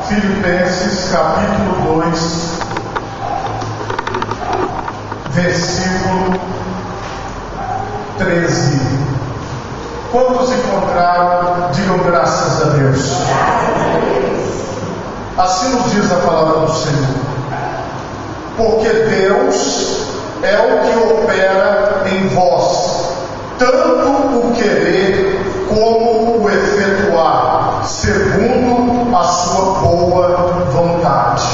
Filipenses capítulo 2, versículo 13. Quantos encontraram, digam graças a Deus. Assim nos diz a palavra do Senhor. Porque Deus é o que opera em vós, tanto o querer como o efetuar, segundo a sua boa vontade.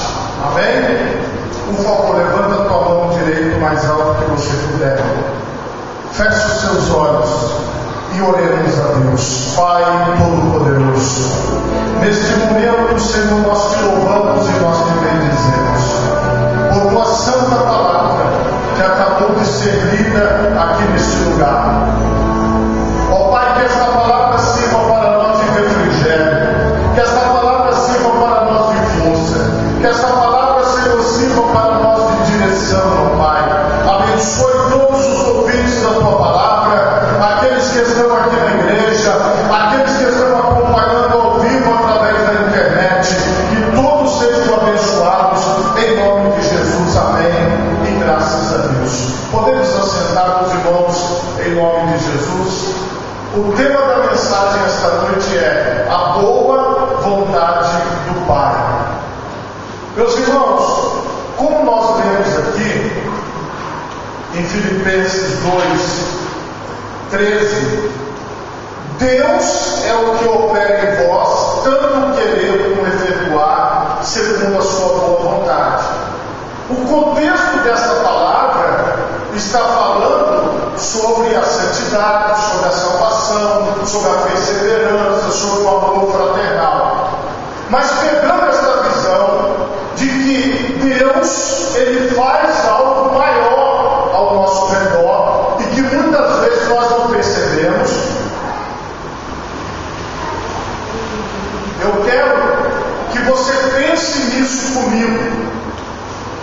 Amém? Por favor, levanta a tua mão direita o mais alto que você puder. Feche os seus olhos e oremos a Deus. Pai Todo-Poderoso, neste momento, Senhor, nós te louvamos e nós te bendizemos por tua santa palavra que acabou de ser lida aqui neste lugar. Ó Pai, que esta palavra sirva para nós de refrigério, que esta palavra sirva para nós de força, que esta palavra, Senhor, sirva para nós de direção, ó Pai. Abençoe todos os ouvintes da tua palavra, aqueles que estão aqui na igreja, aqueles que estão acompanhando ao vivo através da internet, que todos sejam abençoados em nome de Jesus. Amém. E graças a Deus. Podemos assentar os irmãos em nome de Jesus. O tema da mensagem esta noite é a boa vontade do Pai. Meus irmãos, como nós lemos aqui em Filipenses 2:13, Deus é o que opera em vós, tanto o querer como efetuar, segundo a sua boa vontade. O contexto desta palavra está falando sobre a santidade, sobre a salvação, sobre a perseverança, sobre o amor fraternal. Mas pegando esta visão de que Deus, Ele faz algo maior ao nosso redor e que muitas vezes nós não percebemos, eu quero que você pense nisso comigo.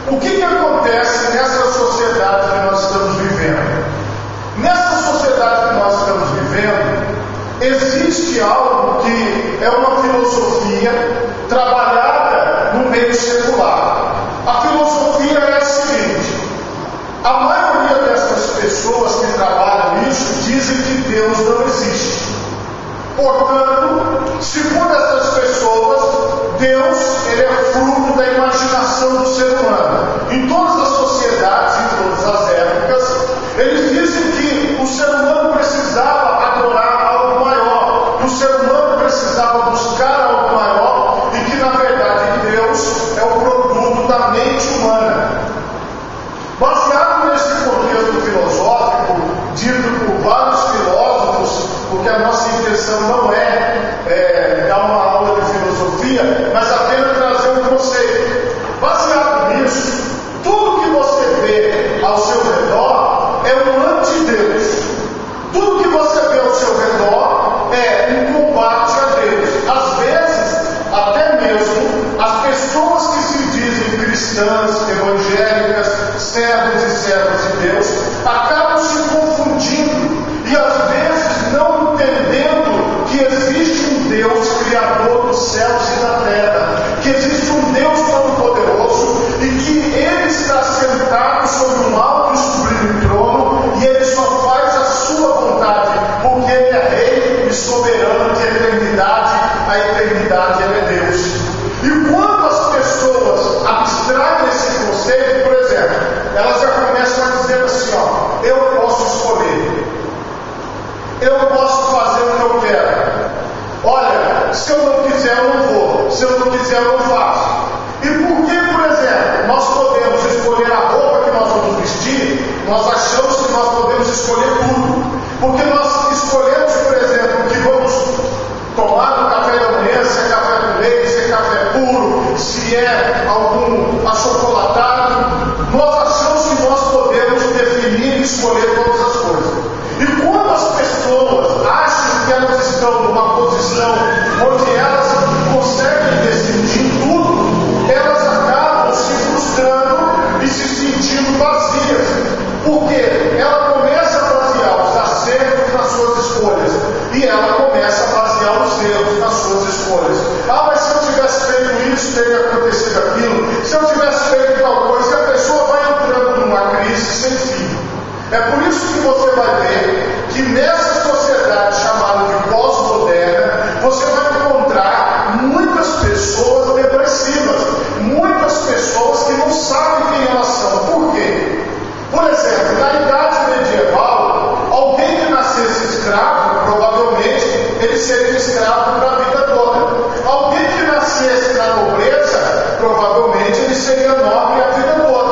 O que acontece nessa sociedade que nós estamos vivendo? Nessa sociedade que nós estamos vivendo, existe algo que é uma filosofia trabalhada no meio secular. A filosofia é a seguinte: a maioria dessas pessoas que trabalham isso dizem que Deus não existe. Portanto, segundo essas pessoas, Deus, ele é fruto da imaginação do ser humano. Em todas as sociedades, em todas as épocas, eles dizem que o ser humano precisava adorar algo maior, que o ser humano precisava buscar algo maior e que, na verdade, Deus é o produto da mente humana. Baseado nesse contexto filosófico, dito por vários filósofos, porque a nossa intenção não é dar uma aula de filosofia, mas apenas trazer um conceito. Baseado nisso, tudo que você vê ao seu redor é um antideus. Tudo que você vê ao seu redor é um combate a Deus. Às vezes, até mesmo, as pessoas que se dizem cristãs, evangélicas, servos e servas de Deus, acabam se confundindo e às vezes não entendendo que existe um Deus criador dos céus e da terra, que existe um Deus todo-poderoso e que Ele está sentado sobre um alto e sublime trono e Ele só faz a sua vontade, porque Ele é rei e soberano de eternidade a eternidade. Ele é Deus. E quando as pessoas abstraem esse conceito, por exemplo, elas já começam a dizer assim: ó, eu posso escolher, eu posso fazer o que eu quero. Olha, se eu não quiser eu não vou, se eu não quiser eu não faço. E por que, por exemplo, nós podemos escolher a roupa que nós vamos vestir? Nós achamos que nós podemos escolher tudo, porque nós escolhemos, por exemplo, o que vamos tomar no café da manhã, se é café com leite, se é café puro, se é algum achocolatado. Nós achamos que nós podemos definir e escolher todas as coisas. E quando as pessoas acham que elas estão numa posição onde elas conseguem decidir tudo, elas acabam se frustrando e se sentindo vazias, porque ela começa a basear os acertos nas suas escolhas e ela começa a basear os erros nas suas escolhas. Ah, mas se eu tivesse feito isso, escravo para a vida toda. Alguém que nascesse na nobreza, provavelmente ele seria nobre a vida toda.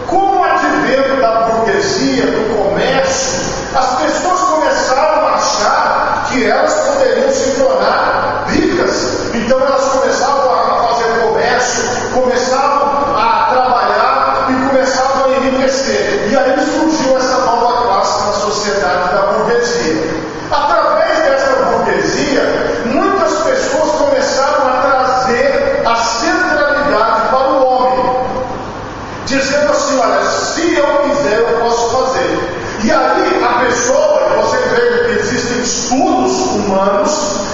Com o advento da burguesia, do comércio, as pessoas começaram a achar que elas poderiam se tornar ricas. Então elas começavam a fazer comércio, começavam a trabalhar e começavam a enriquecer. E aí surgiu essa nova classe na sociedade da burguesia. Através dessa burguesia, muitas pessoas começaram a trazer a centralidade para o homem, dizendo assim: olha, se eu quiser eu posso fazer. E aí a pessoa, você vê que existem estudos humanos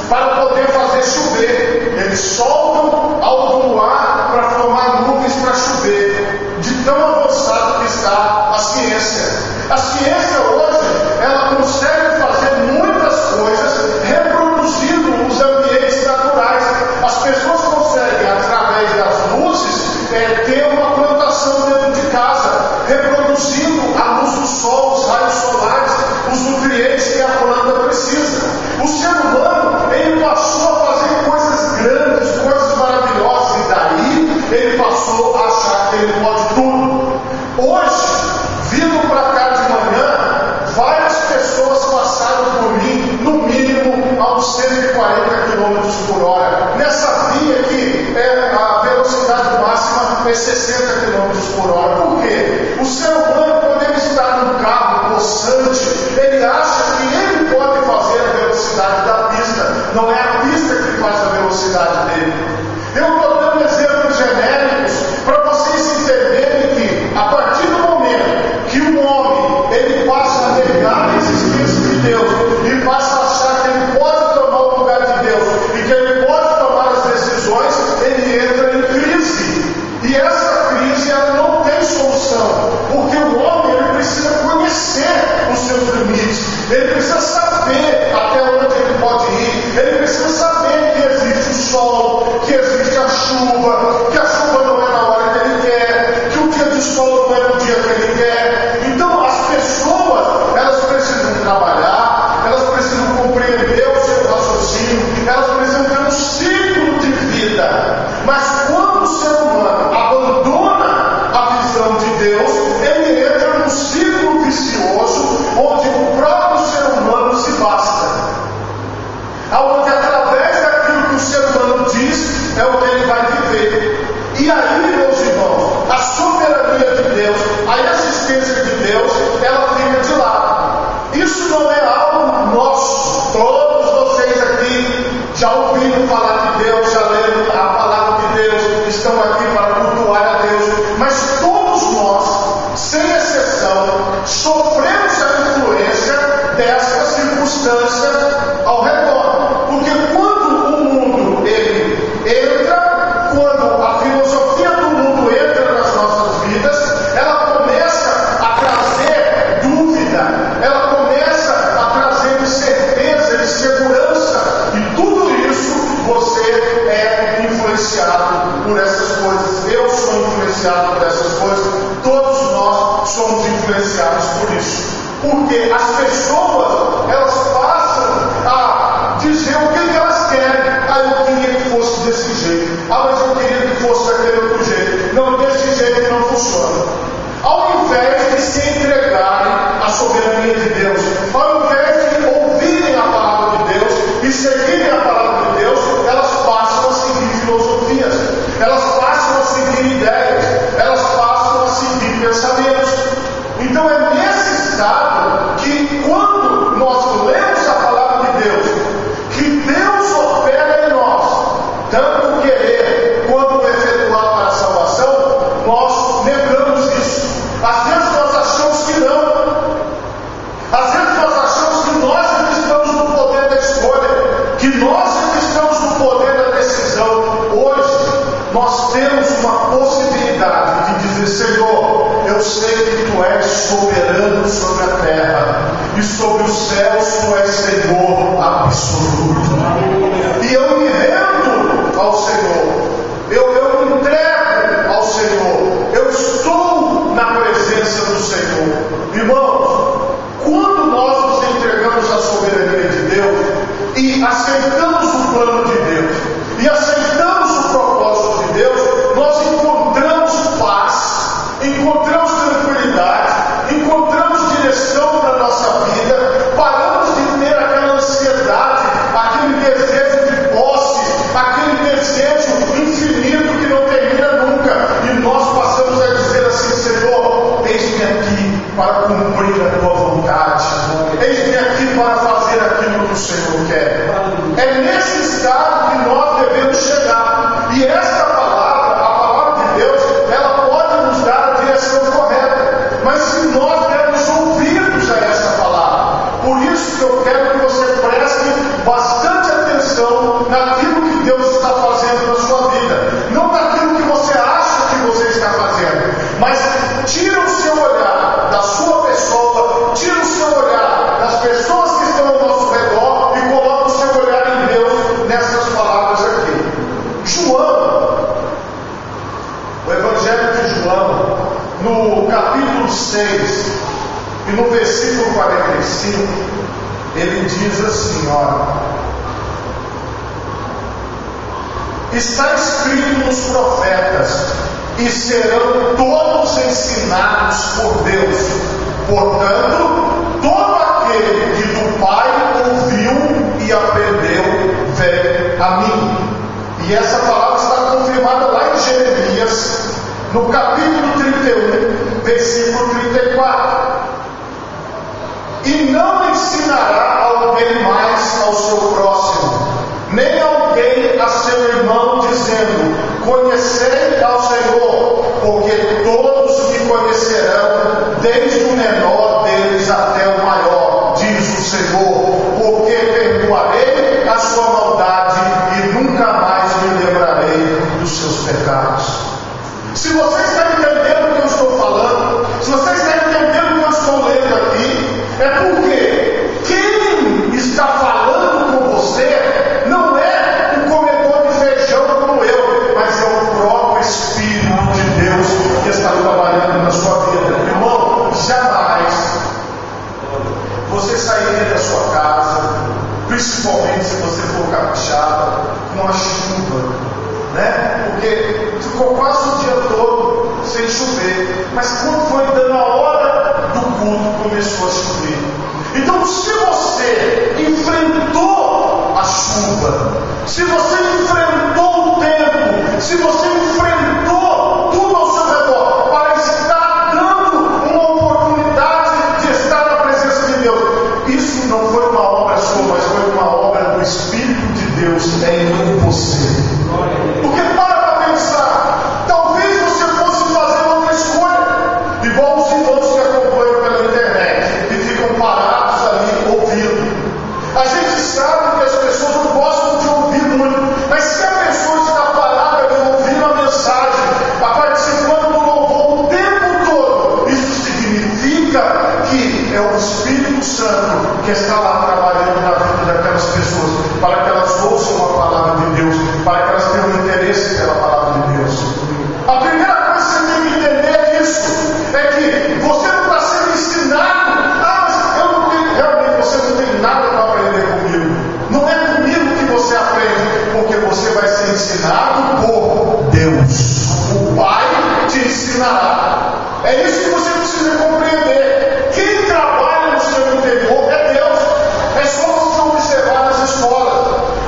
para poder fazer chover. Eles soltam algo no ar para formar nuvens para chover. De tão avançado que está a ciência. A ciência hoje, ela consegue fazer muitas coisas reproduzindo os ambientes naturais. As pessoas conseguem, através das luzes, ter uma plantação dentro de casa, reproduzindo a luz do sol, os raios solares, os nutrientes que a planta precisa. O ser humano, ele passou a fazer coisas grandes, coisas maravilhosas, e daí ele passou a achar que ele pode tudo. Hoje, vindo para cá de manhã, várias pessoas passaram por mim, no mínimo a uns 140 km por hora. Nessa via que a velocidade máxima é 60 km por hora. Por quê? O ser humano, quando ele está num carro possante, ele acha que ele pode fazer a velocidade da pista. Não é a pista que faz a velocidade dele. Eu estou dando exemplos genéricos para vocês entenderem que, a partir do momento que o homem ele passa a negar a existência de Deus e passa a achar que ele pode tomar o lugar de Deus e que ele pode tomar as decisões, ele entra em crise. E essa crise ela não tem solução, porque o homem ele precisa conhecer os seus limites, ele precisa saber até onde ele pode ir, ele precisa saber que existe o sol, que existe a chuva, que a chuva não é na hora que ele quer, que o dia de sol não é no dia que ele quer. Então as pessoas elas precisam trabalhar, elas precisam compreender o seu raciocínio, elas precisam ter um ciclo de vida. Mas quando o ser humano abandona a visão de Deus, ele entra num ciclo vicioso onde o próprio ser humano se basta, aonde através daquilo que o ser humano diz é o que ele vai viver. E aí, meus irmãos, a soberania de Deus, a existência de Deus, ela fica de lado. Isso não é algo nosso. Todos vocês aqui já ouviram falar de Deus, já leram a palavra de Deus, estão aqui para cultuar a Deus, mas todos nós, sem exceção, sofremos a influência dessa circunstância ao redor. Porque quando o mundo ele entra, quando a filosofia do mundo entra nas nossas vidas, ela começa a trazer dúvida, ela começa a trazer incerteza, insegurança, e tudo isso você é influenciado por essas coisas. Eu sou influenciado por essas coisas, todos nós somos influenciados por isso. Porque as pessoas, elas passam a dizer o que elas querem. Eu queria que fosse desse jeito. Mas eu queria que fosse daquele outro jeito. Não, desse jeito não funciona. Ao invés de se entregarem à soberania de Deus, ao invés de ouvirem a palavra de Deus e seguirem a palavra de Deus, elas passam a seguir filosofias, elas passam a seguir ideias, elas passam a seguir pensamentos. Então é nesse estado que, quando nós lemos a palavra de Deus, que Deus opera em nós, tanto o querer quanto o efetuar para a salvação, nós negamos isso. Às vezes nós achamos que não. Às vezes nós achamos que nós é que estamos no poder da escolha, que nós é que estamos no poder da decisão. Hoje nós temos uma possibilidade de dizer: Senhor, eu sei que Tu és soberano sobre a terra e sobre os céus Tu és Senhor absoluto. E eu me rendo ao Senhor, eu me entrego ao Senhor, eu estou na presença do Senhor. Irmãos, quando nós nos entregamos à soberania de Deus, e aceitamos o plano de Deus, e aceitamos o propósito de Deus, nós encontramos paz, encontramos tranquilidade, encontramos direção para a nossa vida, paramos de ter aquela ansiedade, aquele desejo de posse, aquele desejo infinito que não termina nunca, e nós passamos a dizer assim: Senhor, eis-me aqui para cumprir a tua vontade, eis-me aqui para fazer aquilo que o Senhor quer. É nesse estado que nós devemos chegar, e esta palavra, a palavra de Deus, ela pode nos dar a direção correta, mas se nós dermos ouvidos a esta palavra. Por isso que eu quero que você preste bastante atenção naquilo que Deus está fazendo na sua vida, não naquilo que você acha que você está fazendo, mas tira o seu olhar da sua pessoa, tira o seu olhar das pessoas que estão ao nosso redor e coloca o seu olhar em Deus nessas palavras aqui. João, o Evangelho de João, no capítulo 6 e no versículo 45, ele diz assim: olha, está escrito nos profetas, e serão todos ensinados por Deus. Portanto, todo aquele que do Pai ouviu e aprendeu, vem a mim. E essa palavra está confirmada lá em Jeremias, no capítulo 31, versículo 34. E não ensinará alguém mais ao seu próximo, nem alguém a seu irmão, dizendo: conhecei ao Senhor, porque todos me conhecerão, desde o menor deles até o maior, diz o Senhor, porque perdoarei a sua maldade e nunca mais me lembrarei dos seus pecados. Se você está entendendo o que eu estou falando, se você está entendendo o que eu estou lendo aqui, é porque quem está falando com você não é um comedor de feijão como eu, mas é o próprio Espírito de Deus que está trabalhando na sua vida. Irmão, jamais você sairia da sua casa, principalmente se você for capixaba, com a chuva, né? Porque ficou quase o dia todo sem chover, mas quando foi dando a hora do culto, começou a chover. Então, se você enfrentou a chuva, se você enfrentou o tempo, se você enfrentou tudo ao seu redor para estar dando uma oportunidade de estar na presença de Deus, isso não foi uma obra sua, mas foi uma obra do Espírito de Deus em você. Porque para pensar, talvez você fosse fazer outra escolha, igual os irmãos que acompanham pela internet e ficam parados ali ouvindo. A gente sabe que as pessoas não gostam de ouvir muito, mas se a pessoa está parada de ouvir uma mensagem, participando do louvor o tempo todo, isso significa que é o Espírito Santo que está lá trabalhando na vida daquelas pessoas, para que elas ouçam a palavra de Deus, para que elas tenham interesse pela palavra de Deus. A primeira coisa que você tem que entender é isso, é que você não está sendo ensinado. Mas eu não tenho, realmente você não tem nada para aprender comigo. Não é comigo que você aprende, porque você vai ser ensinado por Deus. O Pai te ensinará. É isso que você precisa compreender. Quem trabalha no seu interior é Deus. É só você observar nas escolas.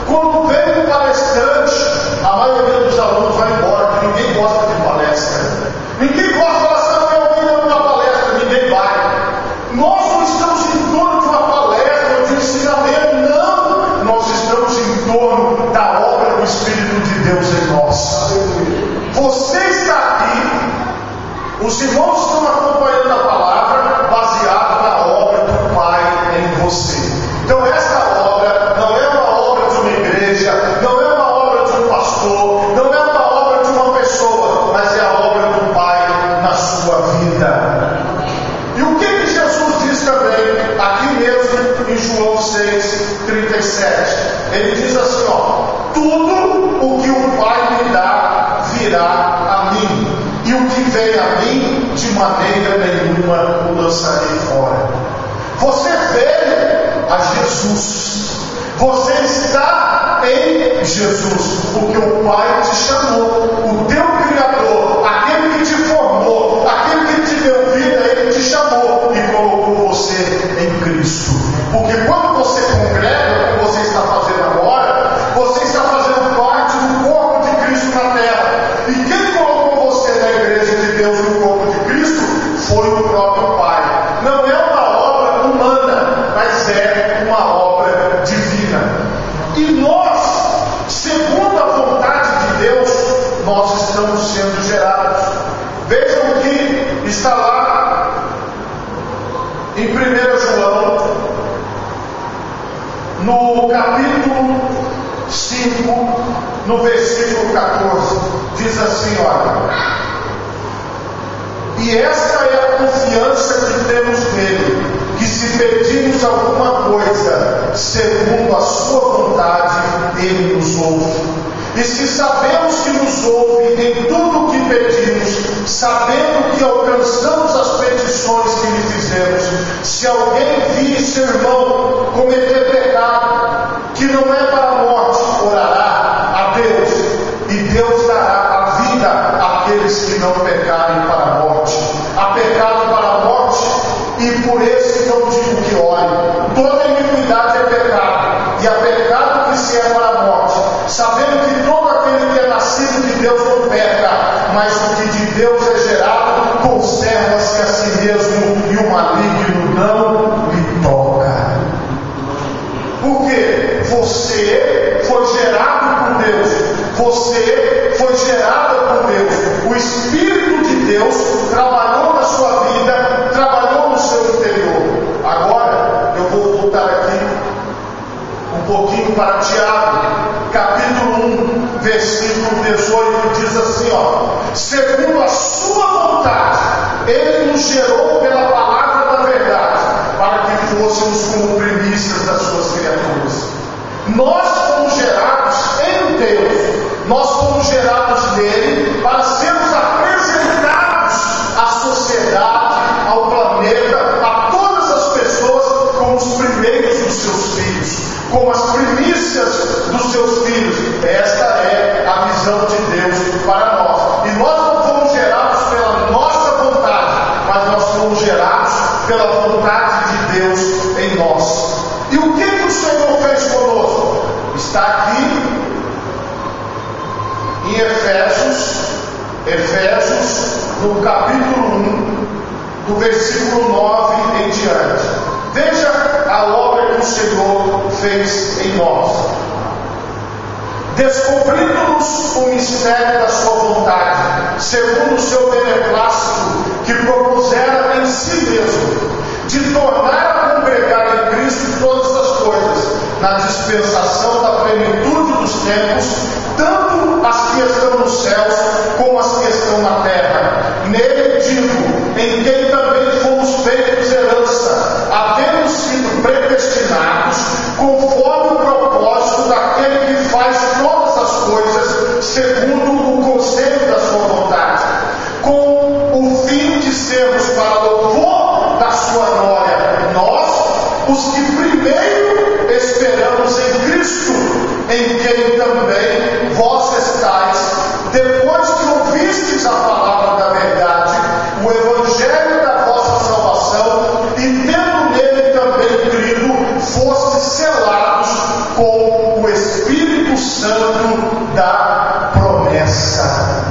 Quando vem um palestrante, a maioria dos alunos vai embora, porque ninguém gosta de palestra. Ninguém gosta de falar, sabe, alguém dando uma palestra, ninguém vai. Nós não estamos em torno de uma palestra ou de ensinamento, não. Nós estamos em torno da obra do Espírito de Deus em nós. Você está aqui, os irmãos estão acompanhando a palavra baseada na obra do Pai em você. Então essa obra não é uma obra de uma igreja, não é uma obra de um pastor, não é uma obra de uma pessoa, mas é a obra do Pai na sua vida. E o que Jesus diz também, aqui mesmo em João 6,37? Ele diz assim, tudo o que o Pai me dá virá a mim, e o que vem a mim, de maneira nenhuma o lançarei fora. Você veio a Jesus, Você está em Jesus, porque o Pai te chamou, o teu Criador, aquele que te formou, aquele que te deu vida, ele te chamou e colocou você em Cristo. Porque quando você congrega, como você está fazendo agora, você está fazendo parte do corpo de Cristo na terra. E quem colocou você na igreja de Deus, no corpo de Cristo, foi o próprio Pai. Não é uma obra humana, mas é uma obra divina. E nós, segundo a vontade de Deus, nós estamos sendo gerados. Vejam que está lá em 1 João, no capítulo 5, no versículo 14, diz assim, olha: e esta é a confiança que temos nele, que se pedirmos alguma coisa segundo a sua vontade, ele nos ouve. E se sabemos que nos ouve em tudo o que pedimos, sabendo que alcançamos as petições que lhe fizemos, se alguém vir seu irmão cometer pecado, que não é para a morte, orará a Deus, e Deus dará a vida àqueles que não pecarem para a morte. Há pecado para a morte, e por esse não digo que ore. Toda iniquidade é pecado, e há pecado que se é para a morte, sabendo que todo aquele que é nascido de Deus não peca, mas o que de Deus é gerado conserva-se a si mesmo, e o maligno não lhe toca. Porque você foi gerado por Deus, você foi gerada por Deus. O Espírito de Deus trabalhou na sua vida, trabalhou no seu interior. Agora eu vou voltar aqui um pouquinho para Tiago, capítulo 1, versículo 18, diz assim, ó: segundo a sua vontade, ele nos gerou pela palavra da verdade, para que fôssemos como primícias das suas criaturas. Nós fomos gerados em Deus, nós fomos gerados nele para sermos apresentados à sociedade, ao planeta, a todas as pessoas como os primeiros dos seus filhos, como as primícias dos seus filhos. Esta é a visão de Deus para nós. E nós não fomos gerados pela nossa vontade, mas nós fomos gerados pela vontade de Deus em nós. E o que o Senhor fez conosco? Está aqui em Efésios, no capítulo 1, do versículo 9 em diante. Veja a obra que o Senhor fez em nós. Descobrindo-nos o mistério da sua vontade, segundo o seu beneplácito, que propusera em si mesmo, de tornar a congregar em Cristo todas as coisas, na dispensação da plenitude dos tempos, tanto as que estão nos céus, como as que estão na terra. Nele digo, em quem também fomos feitos herança, havendo sido predestinados, conforme o propósito daquele que faz todas as coisas, segundo o conselho da sua vontade, com o fim de sermos para louvor da sua glória, nós, os que primeiro esperamos em Cristo, em quem também vós estáis, depois que ouvistes a palavra da verdade, o evangelho da vossa salvação, e tendo nele também crido, fostes selados com o Espírito Santo da promessa.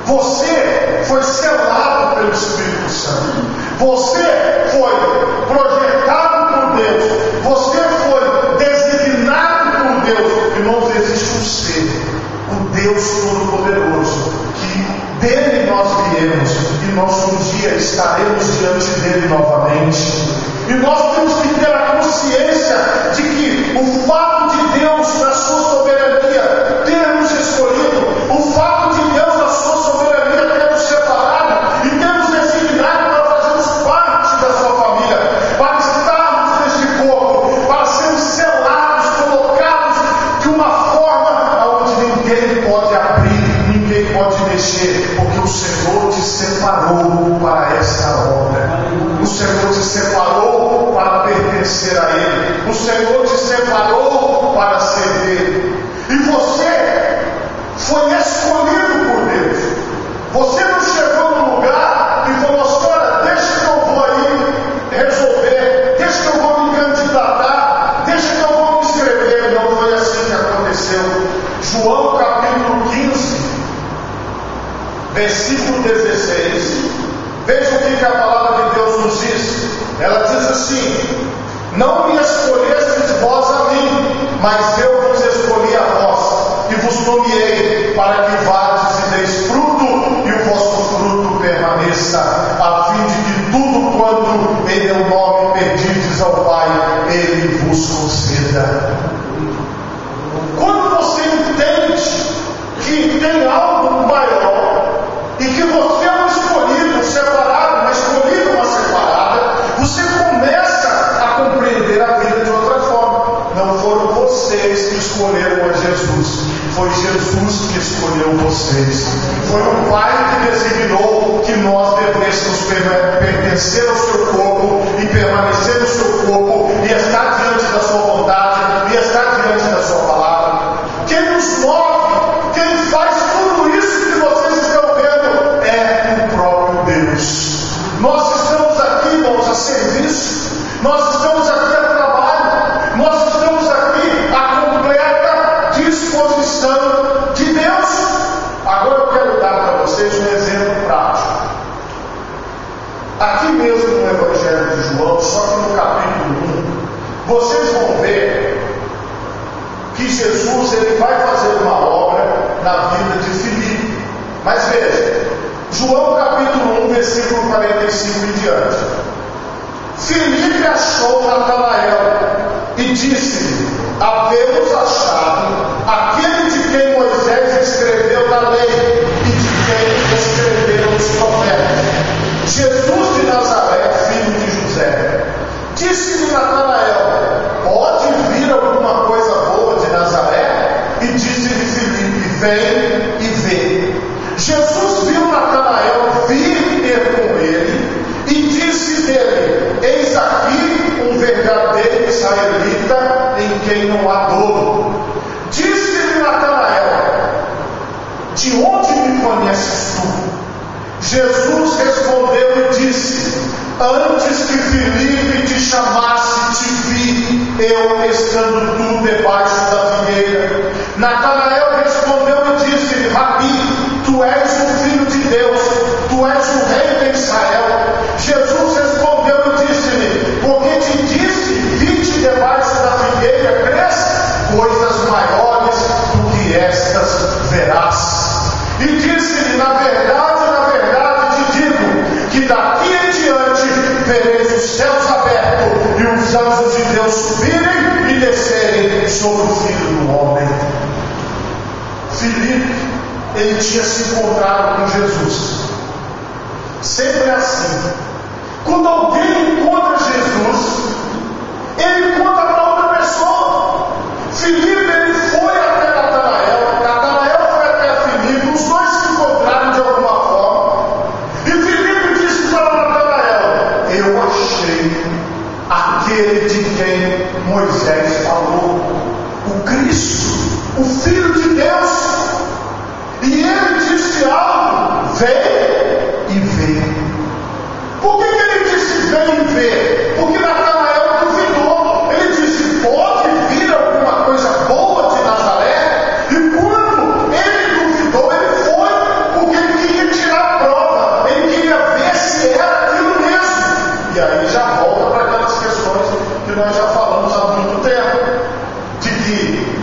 Você foi selado pelo Espírito Santo. Você foi projetado por Deus. Você foi designado por Deus. Irmãos, existe um ser, o Deus Todo-Poderoso, que dele nós viemos e nós um dia estaremos diante dele novamente. E nós temos que ter a consciência de que o fato de Deus, na sua soberania, ter nos escolhido, o fato de Deus, na sua soberania, ter nos separado e ter nos designado para fazermos parte da sua família, para estarmos neste corpo, para sermos selados, colocados de uma forma onde ninguém pode abrir, ninguém pode mexer, porque o Senhor te separou para esta obra. O Senhor te separou para pertencer a Ele. O Senhor te versículo 16, veja o que a palavra de Deus nos diz. Ela diz assim: não me escolhestes vós a mim, mas eu vos escolhi a vós, e vos nomeei para que vades e deis fruto, e o vosso fruto permaneça, a fim de que tudo quanto em meu nome pedirdes ao Pai, Ele vos conceda. Quando você entende que tem algo maior, e que você é um escolhido, separado, uma escolhida, uma separada, você começa a compreender a vida de outra forma. Não foram vocês que escolheram a Jesus, foi Jesus que escolheu vocês. Foi o Pai que designou que nós devêssemos pertencer ao seu corpo e permanecer no seu corpo e estar diante da sua vontade e estar diante da sua palavra. Quem nos move, quem faz tudo isso que vocês estão vendo é o próprio Deus. Nós estamos aqui, irmãos, a serviço. Nós estamos aqui a trabalho. Nós estamos aqui a completa disposição de Deus. Agora eu quero dar para vocês um exemplo prático. Aqui mesmo no Evangelho de João, só que no capítulo 1, vocês vão ver que Jesus ele vai fazer uma obra na vida de Filipe. Mas veja, João capítulo 1, versículo 45 em diante. Filipe achou Natanael e disse-lhe: havemos achado aquele de quem Moisés escreveu na lei e de quem escreveram os profetas, Jesus de Nazaré, filho de José. Disse-lhe Natanael: pode vir alguma coisa boa de Nazaré? E disse-lhe Filipe: vem e vê. Jesus viu Natanael vir ter com ele e disse dele: eis aqui um verdadeiro israelita em quem não há dolo. Disse-lhe Natanael: de onde me conheces tu? Jesus respondeu e disse: antes que Filipe te chamasse, te vi, eu estando tu debaixo da figueira. Natanael respondeu e disse-lhe: Rabi, tu és o Filho de Deus, tu és o Rei de Israel. Jesus respondeu e disse-lhe: porque te disse, vi-te debaixo da figueira, crês? Coisas maiores do que estas verás. E disse-lhe: na verdade te digo, que daqui em diante vereis os céus abertos e os anjos de Deus subirem e descerem sobre o Filho do Homem. Filipe, ele tinha se encontrado com Jesus. Sempre assim. Quando alguém encontra Jesus, ele conta para outra pessoa. Filipe, ele foi até Natanael, Natanael foi até Filipe, os dois se encontraram de alguma forma. E Filipe disse para Natanael: eu achei aquele de quem Moisés falou, o Cristo, o Filho de Deus. E ele disse algo: vem e vê. Por que ele disse vem e vê? Porque Natanael duvidou. Ele disse: pode vir alguma coisa boa de Nazaré? E quando ele duvidou, ele foi, porque ele queria tirar a prova, ele queria ver se era aquilo mesmo. E aí já volta para aquelas questões que nós já falamos há muito tempo, de que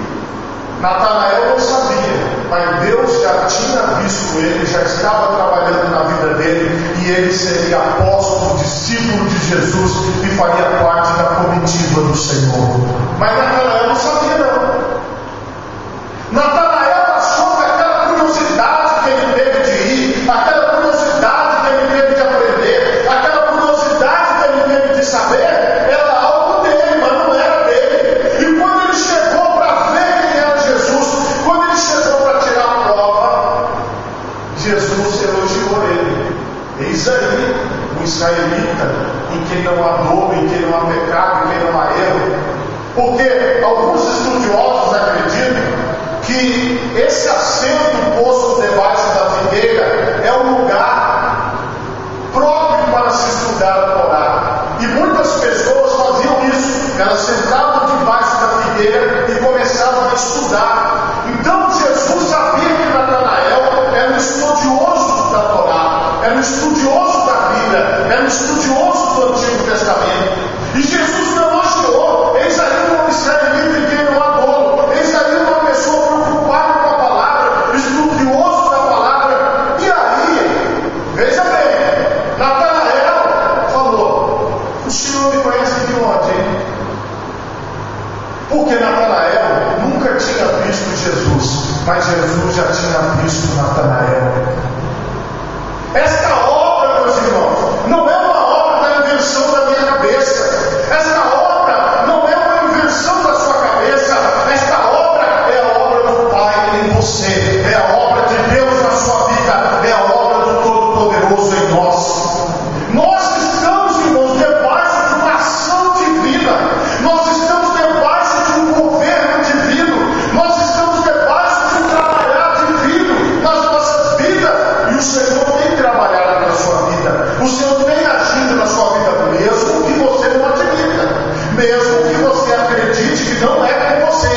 Natanael não sabia, mas Deus já tinha visto ele, já estava trabalhando na vida dele, e ele seria apóstolo, discípulo de Jesus e faria parte da comitiva do Senhor. Mas Natanael não sabia, não. Natanael achou que aquela curiosidade que ele teve de ir, aquela curiosidade que ele teve de aprender, aquela curiosidade que ele teve de saber, era algo dele, mas não era dele. E quando ele chegou para ver quem era Jesus, quando ele chegou para tirar a prova, Jesus elogiou ele. Eis aí o israelita em quem não há dolo, em quem não há pecado, em quem não há erro. Porque alguns estudiosos acreditam que esse assento posto debaixo da figueira é um lugar próprio para se estudar a Torá. E muitas pessoas faziam isso. Elas sentavam debaixo da figueira e começavam a estudar. Então Jesus sabia que Natanael era um estudioso da era um estudioso do Antigo Testamento. E Jesus não elogiou. Eis aí um israelita em quem não há dolo. Eis aí uma pessoa preocupada com a palavra, estudioso da palavra. E aí, veja bem, Natanael falou: o senhor me conhece de onde, hein? Porque Natanael nunca tinha visto Jesus, mas Jesus já tinha visto Natanael. Esta obra, meus irmãos, não é uma obra da invenção da minha cabeça. Esta obra não é uma invenção da sua cabeça. Esta obra é a obra do Pai em você. É a obra de Deus na sua vida. É a obra do Todo-Poderoso em nós. Nós estamos, irmãos, debaixo de uma ação divina. Nós estamos debaixo de um governo divino. Nós estamos debaixo de um trabalhar divino nas nossas vidas. E o Senhor tem trabalhado na sua vida. O Senhor tem agido na sua vida, mesmo que você não admita, mesmo que você acredite que não é com você.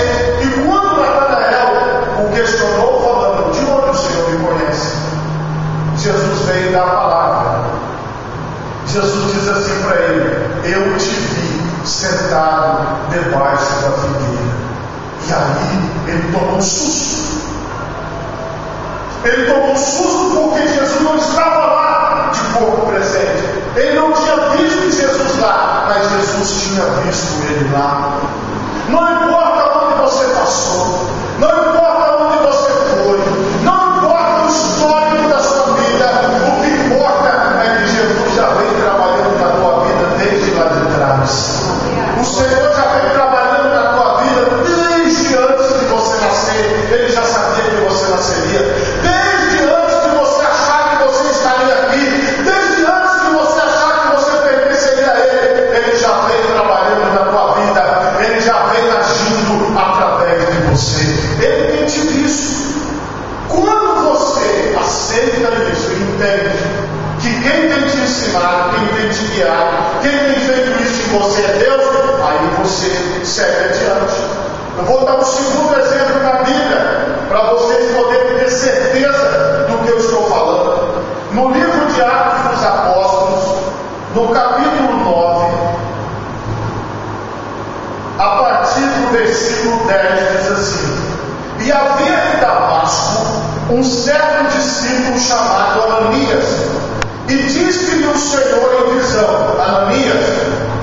E quando Natanael o questionou, falando: de onde o Senhor me conhece? Jesus veio dar a palavra. Jesus diz assim para ele: eu te vi sentado debaixo da figueira. E aí ele tomou um susto. Ele tomou um susto porque Jesus não estava lá de corpo presente. Ele não tinha visto Jesus lá, mas Jesus tinha visto ele lá. Não importa onde você passou, não importa onde você foi, não importa o histórico da sua vida, o que importa é que Jesus já vem trabalhando na tua vida desde lá de trás. O Senhor já vem trabalhando na tua vida desde antes de você nascer. Ele já sabia que você nasceria. Desde antes de você achar que você estaria aqui, desde antes de você achar que você pertenceria a Ele, Ele já vem trabalhando na tua vida. Ele já vem agindo através de você. Ele tem te visto. Quando você aceita isso e entende que quem tem te ensinado, quem tem te guiado, quem tem feito isso em você é Deus, aí você segue adiante. Eu vou dar um segundo exemplo na Bíblia, para vocês poderem ter certeza do que eu estou falando. No livro de Atos dos Apóstolos, no capítulo 9, a partir do versículo 10, diz assim: e havia em Damasco um certo discípulo chamado Ananias, e disse-lhe o Senhor em visão: Ananias.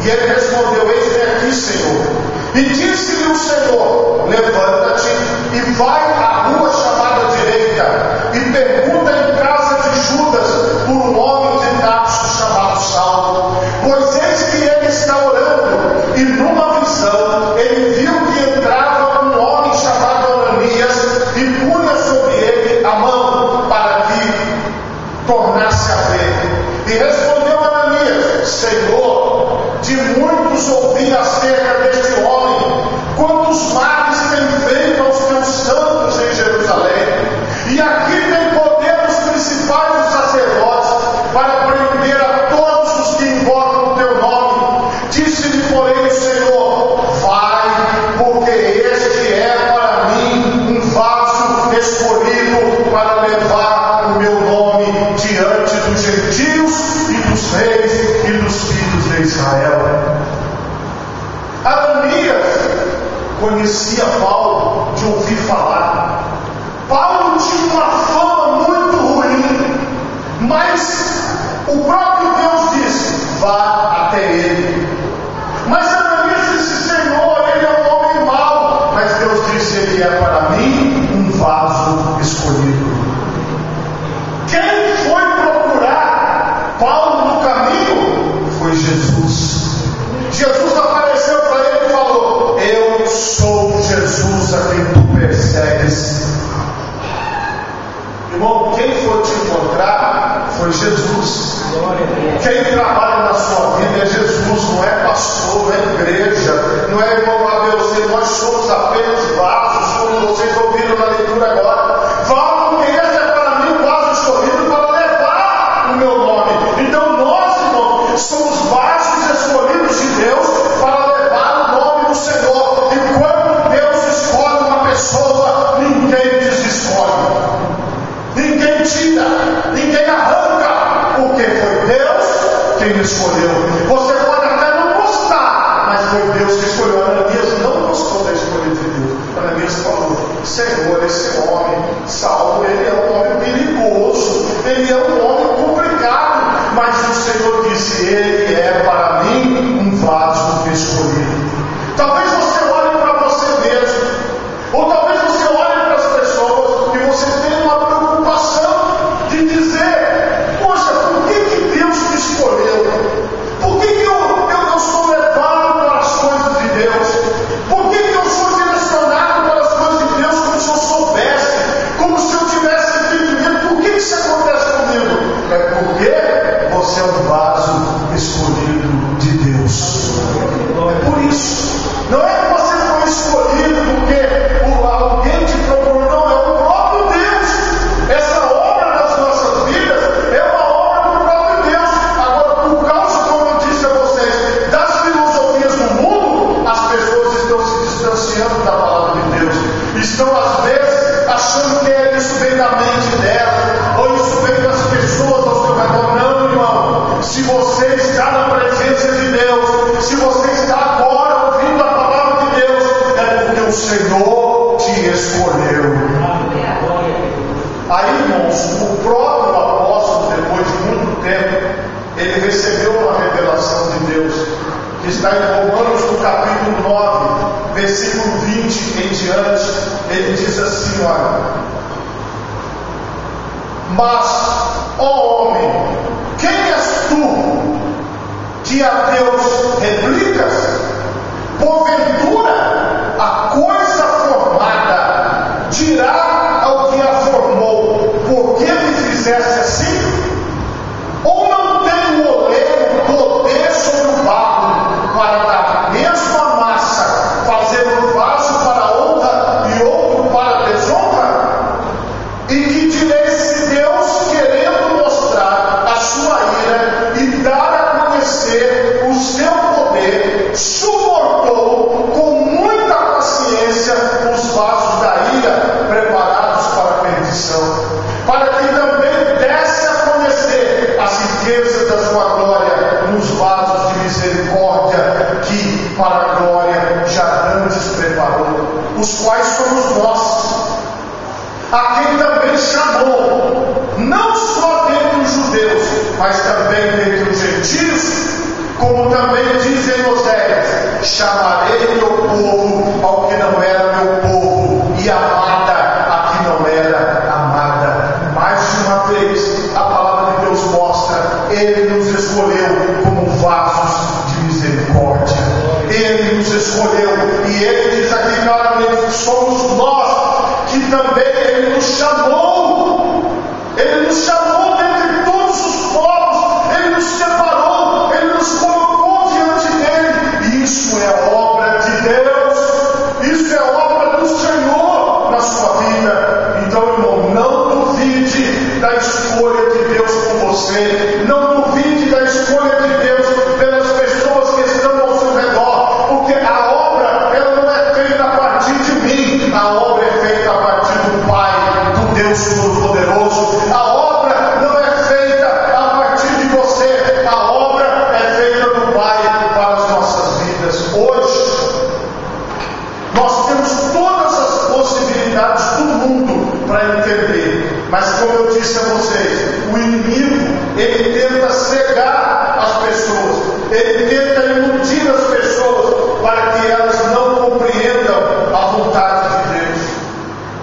E ele respondeu: eis-me aqui, Senhor. E disse-lhe o Senhor: levanta-te e vai à rua chamada direita, e pergunta em casa de Judas por um homem de Tarso chamado Saulo, pois eis que ele está orando. E numa visão ele viu que entrava um homem chamado Ananias e punha sobre ele a mão para que tornasse a ver. E respondeu Ananias: Senhor, de muitos ouvi acerca deste homem, quantos males tem feito aos teus santos em Jerusalém. E aqui tem poder dos principais dos sacerdotes para prender a todos os que invocam o teu nome. Disse-lhe, porém, o Senhor: vai, porque este é para mim um vaso escolhido para levar o meu nome diante dos gentios e dos reis e dos filhos de Israel. Ananias conhecia Paulo de ouvir falar. Paulo tinha uma fama muito ruim, mas o próprio Deus disse: vá até ele. Mas Ananias disse: Senhor, ele é um homem mau. Mas Deus disse: ele é para mim um vaso escolhido. Quem foi procurar Paulo no caminho foi Jesus. Jesus apareceu para ele e falou: eu sou Jesus a quem tu persegues. Irmão, quem foi te encontrar foi Jesus. Quem trabalha na sua vida é Jesus, não é pastor, não é igreja, não é irmão ABC. Nós somos apenas vasos, como vocês ouviram na leitura agora. Vaso, porque esse é para mim um vaso escolhido para levar o meu nome. Então nós, irmão, somos vasos escolhidos de Deus para levar o nome do Senhor. E quando Deus escolhe uma pessoa, ninguém desescolhe, ninguém tira, ninguém arranca, porque foi Deus quem Deus que escolheu Ananias não gostou da escolha de Deus. Ananias falou: Senhor, esse homem, Saulo, ele é um homem perigoso, ele é um homem complicado, mas o Senhor disse: ele é para mim um vaso escolhido. Talvez você olhe para você mesmo, ou talvez você olhe para as pessoas e você tenha uma preocupação de dizer: poxa, por que Deus me escolheu? Por que eu sou levado para as coisas de Deus? Por que eu sou direcionado para as coisas de Deus como se eu soubesse, como se eu tivesse entendimento? Por que isso acontece comigo? É porque você é um vaso escolhido de Deus. É por isso. Não é que você foi escolhido porque alguém te procurou, não, é o próprio Deus. Essa obra das nossas vidas é uma obra do próprio Deus. Agora, por causa, como eu disse a vocês, das filosofias do mundo, as pessoas estão se distanciando da palavra de Deus. Estão, às vezes, achando que isso vem da mente dela, ou isso vem das pessoas ao seu redor. Não, irmão. Se você está na presença de Deus, se você está agora ouvindo a palavra de Deus, é porque o Senhor te escolheu. Aí, irmãos, o próprio apóstolo, depois de muito tempo, ele recebeu uma revelação de Deus, que está em Romanos, no capítulo 9, versículo 20 em diante. Ele diz assim: olha, mas, ó homem, quem és tu que a Deus replicas? Porventura, a coisa formada dirá ao que a formou: por que me fizeste assim? Ou não tem o oleiro poder sobre o barro para da mesma massa fazer um vaso para honra e outro para desonra? E que direi se Deus, querendo mostrar a sua ira e dar a conhecer o seu poder, suportou com muita paciência os vasos da ira preparados para a perdição, para que também desse a conhecer as riquezas da sua glória nos vasos de misericórdia que para a glória já antes preparou, os quais somos nós, a quem também chamou, não só dentre os judeus, mas também dentre os gentios, como também diz em Oséias: chamarei meu povo ao que não era meu povo, e amada a que não era amada. Mais uma vez, a palavra de Deus mostra: Ele nos escolheu como vasos de misericórdia. Ele nos escolheu, e Ele diz aqui claramente: somos nós que também Ele nos chamou. Ele nos chamou dentre todos os povos, Ele nos separou, Ele nos colocou diante dele. E isso é obra de Deus, isso é obra do Senhor na sua vida. Então, irmão, não duvide da escolha de Deus com você, não duvide da escolha de Deus pelas pessoas que estão ao seu redor, porque a obra, ela não é feita a partir de mim, a obra é feita a partir do Pai, do Deus Todo-Poderoso. A obra não é feita a partir de você, a obra é feita do Pai para as nossas vidas. Hoje, nós temos todas as possibilidades do mundo para entender, mas como eu disse a vocês, o inimigo, ele tenta cegar as pessoas, ele tenta iludir as pessoas para que elas não compreendam a vontade de Deus.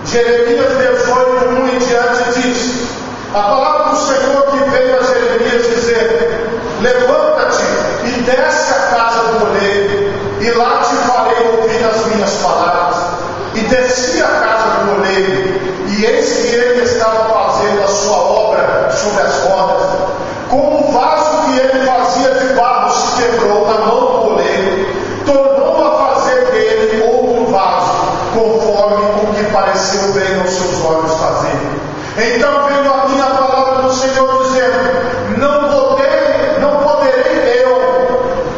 Jeremias 18, 1 em diante diz: a palavra do Senhor que veio a Jeremias dizer: levanta-te e desce à casa do oleiro, e lá te farei ouvir as minhas palavras. E desci à casa do oleiro, e eis que ele estava fazendo a sua obra sobre as rodas. Como o vaso que ele fazia de barro se quebrou na mão do oleiro, tornou a fazer dele outro vaso, conforme o que pareceu bem aos seus olhos fazer. Então veio a minha palavra do Senhor dizendo: não poderei eu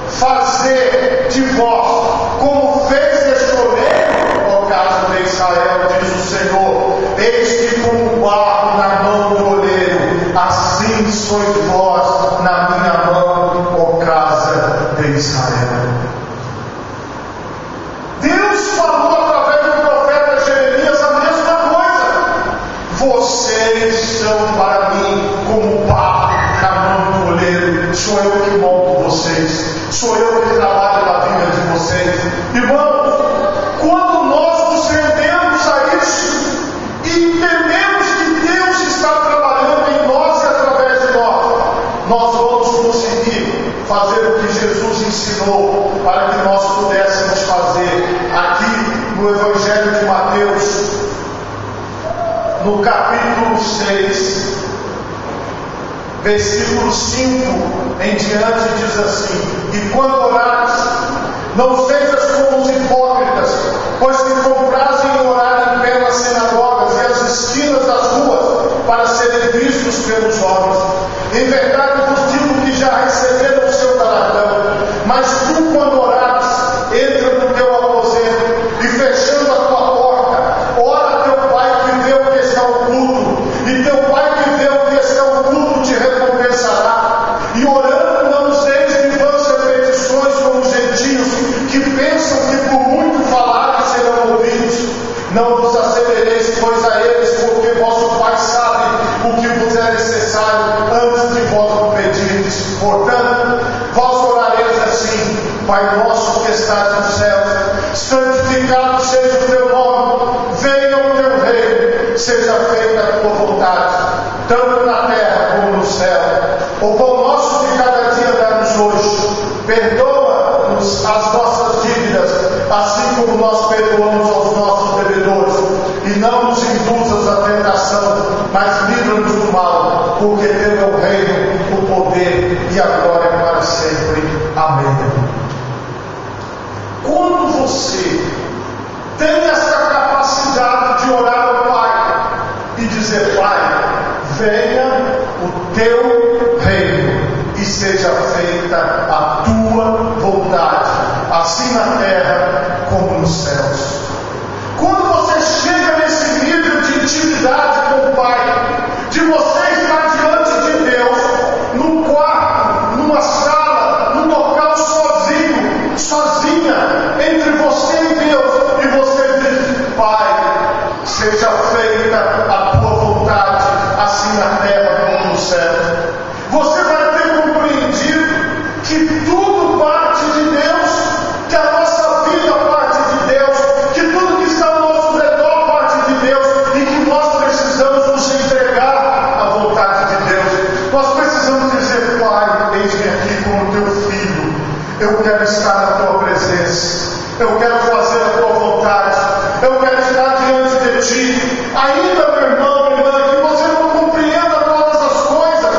fazer de vós como fez este oleiro, ó casa de Israel, diz o Senhor: eis que como barro na mão do oleiro, assim sois vós na minha mão, ó casa de Israel. sou eu que trabalho na vida de vocês. Irmãos, quando nós nos rendemos a isso e entendemos que Deus está trabalhando em nós e através de nós vamos conseguir fazer o que Jesus ensinou para que nós pudéssemos fazer. Aqui no Evangelho de Mateus, no capítulo 6, versículo 5 em diante, diz assim: e quando orares, não sejas como os hipócritas, pois que comprazem orar em pé nas sinagogas e as esquinas das ruas, para serem vistos pelos homens. Em verdade vos digo que já receberam o seu galardão. Mas tu, quando orares, entra no teu aposento e, fechando a tua porta, ora a teu Pai que vê o que está oculto, e teu Pai que vê o que está oculto te recompensará. E orando, não useis de vãs repetições como os gentios, que pensam que por muito falarem serão ouvidos. Não vos assemelheis, pois, a eles, porque vosso Pai sabe o que vos é necessário antes de vós o pedirdes. Portanto, vós orareis assim: Pai nosso que estás no céu, santificado seja o teu nome, venha o teu reino, seja feita a tua vontade, tanto na terra como no céu. O pão nosso de cada dia dá-nos hoje. Perdoa-nos as nossas dívidas, assim como nós perdoamos aos nossos devedores. E não nos induzas à tentação, mas livra-nos do mal, porque teu é o reino, o poder e a glória para sempre. Amém. Quando você tem essa capacidade de orar ao Pai e dizer: Pai, venha o teu reino e seja feita a tua vontade, assim na terra como nos céus. Quando você chega nesse nível de intimidade com o Pai, de você estar diante de Deus, num quarto, numa sala, num local sozinho, sozinha, entre você e Deus, e você diz: Pai, seja feita a tua vontade, assim na terra como no céu. Você vai ter compreendido que tudo parte de Deus, que a nossa vida parte de Deus, que tudo que está ao nosso redor parte de Deus, e que nós precisamos nos entregar à vontade de Deus. Nós precisamos dizer: Pai, eis-me aqui como teu filho, eu quero estar na tua presença, eu quero fazer a tua vontade, eu quero estar diante de ti. Ainda, meu irmão, minha irmã, que você não compreenda todas as coisas,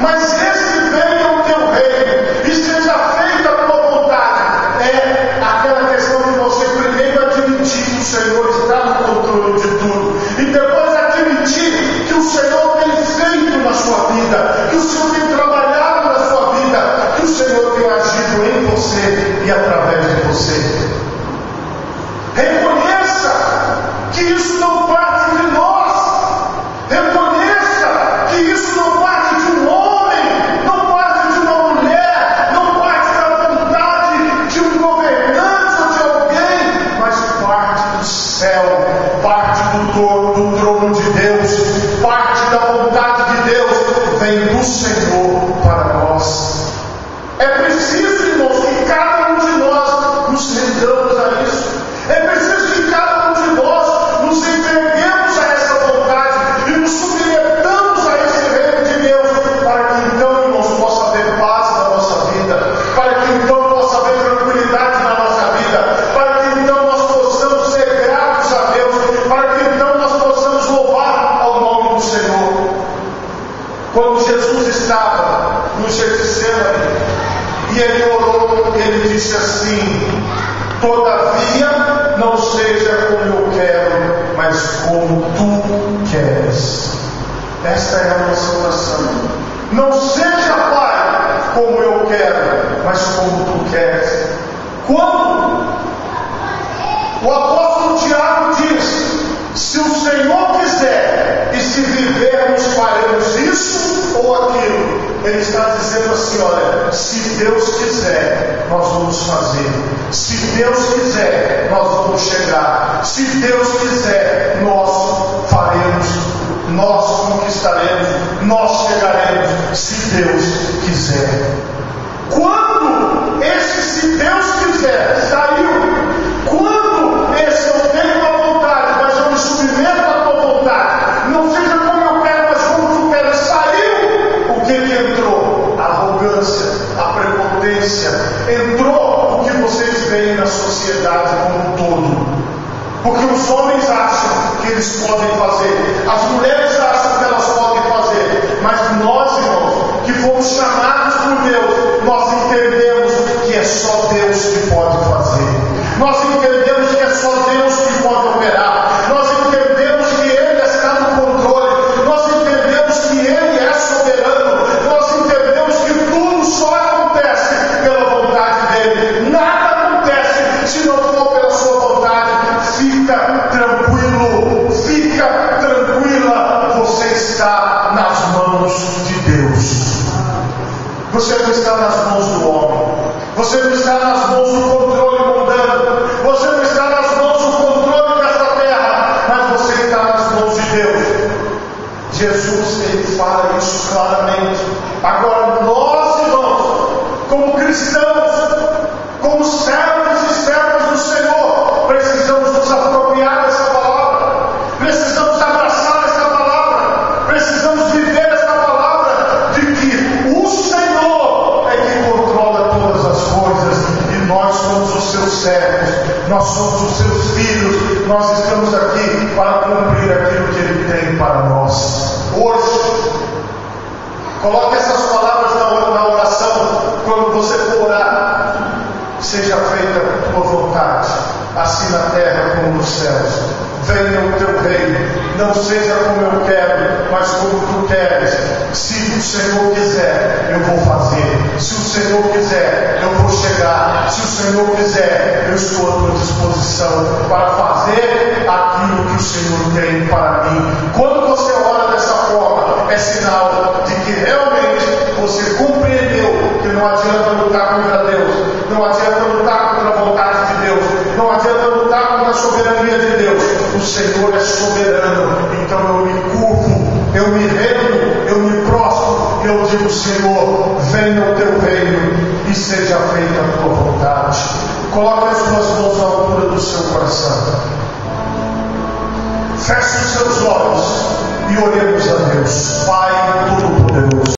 mas esse venha o teu reino e seja feita a tua vontade. É aquela questão de você primeiro admitir que o Senhor está no controle de tudo, e depois admitir que o Senhor tem feito na sua vida, que o Senhor tem trabalhado na sua vida, que o Senhor tem agido em você e através de você. Reconheça que isso não parte de nós. Reconheça que isso não parte de um homem, não parte de uma mulher, não parte da vontade de um governante ou de alguém, mas parte do céu, parte do trono de Deus, parte da vontade de Deus, vem do Senhor para nós. É preciso, irmãos, que cada um de nós nos rendamos a isso. É preciso que cada um de nós nos entreguemos a essa vontade e nos submetamos a esse reino de Deus, para que então, irmãos, possa haver paz na nossa vida, para que então possa haver tranquilidade na nossa vida, para que então nós possamos ser gratos a Deus, para que então nós possamos louvar ao nome do Senhor. Quando Jesus estava no Getsemane e ele orou, ele disse assim: todavia não seja como eu quero, mas como tu queres. Esta é a nossa oração. Não seja, Pai, como eu quero, mas como tu queres. Quando o apóstolo Tiago diz: se o Senhor quiser, e se vivermos, faremos isso ou aquilo, ele está dizendo assim: olha, se Deus quiser, nós vamos fazer. Se Deus quiser, nós vamos chegar. Se Deus quiser, nós faremos, nós conquistaremos, nós chegaremos, se Deus quiser. Quando a sociedade como um todo. Porque os homens acham que eles podem fazer, as mulheres acham que elas podem fazer, mas nós, irmãos, que fomos chamados por Deus, nós entendemos que é só Deus que pode fazer. Nós entendemos que é só Deus que pode operar. Nós entendemos que Ele está no controle. Nós entendemos que Ele é soberano. Nós entendemos que tudo só acontece pela vontade dEle. Nada acontece se não for pela sua vontade. Fica tranquilo, fica tranquila. Você está nas mãos de Deus. Você não está nas mãos do homem. Você não está nas mãos do controle mundano. Você não está nas mãos do controle desta terra. Mas você está nas mãos de Deus. Jesus, ele fala isso claramente. Agora nós, irmãos, como cristãos, como servos e servas do Senhor, precisamos nos apropriar dessa palavra. Precisamos abraçar essa palavra. Precisamos viver essa palavra de que o Senhor é quem controla todas as coisas e nós somos os seus servos, nós somos os seus filhos, nós estamos aqui para cumprir aquilo que Ele tem para nós. Hoje, coloque essas palavras na oração quando você for orar. Seja feita a tua vontade, assim na terra como nos céus. Venha o teu reino, não seja como eu quero, mas como tu queres. Se o Senhor quiser, eu vou fazer. Se o Senhor quiser, eu vou chegar. Se o Senhor quiser, eu estou à tua disposição para fazer aquilo que o Senhor tem para mim. Quando você ora dessa forma, é sinal de que realmente você compreendeu que não adianta lutar contra Deus, não adianta lutar contra a vontade de Deus, não adianta lutar contra a soberania de Deus. O Senhor é soberano, então eu me curvo, eu me rendo, eu me prostro, eu digo: Senhor, venha o teu reino e seja feita a tua vontade. Coloque as tuas mãos à altura do seu coração, feche os seus olhos e oremos a Deus. Pai Todo-Poderoso,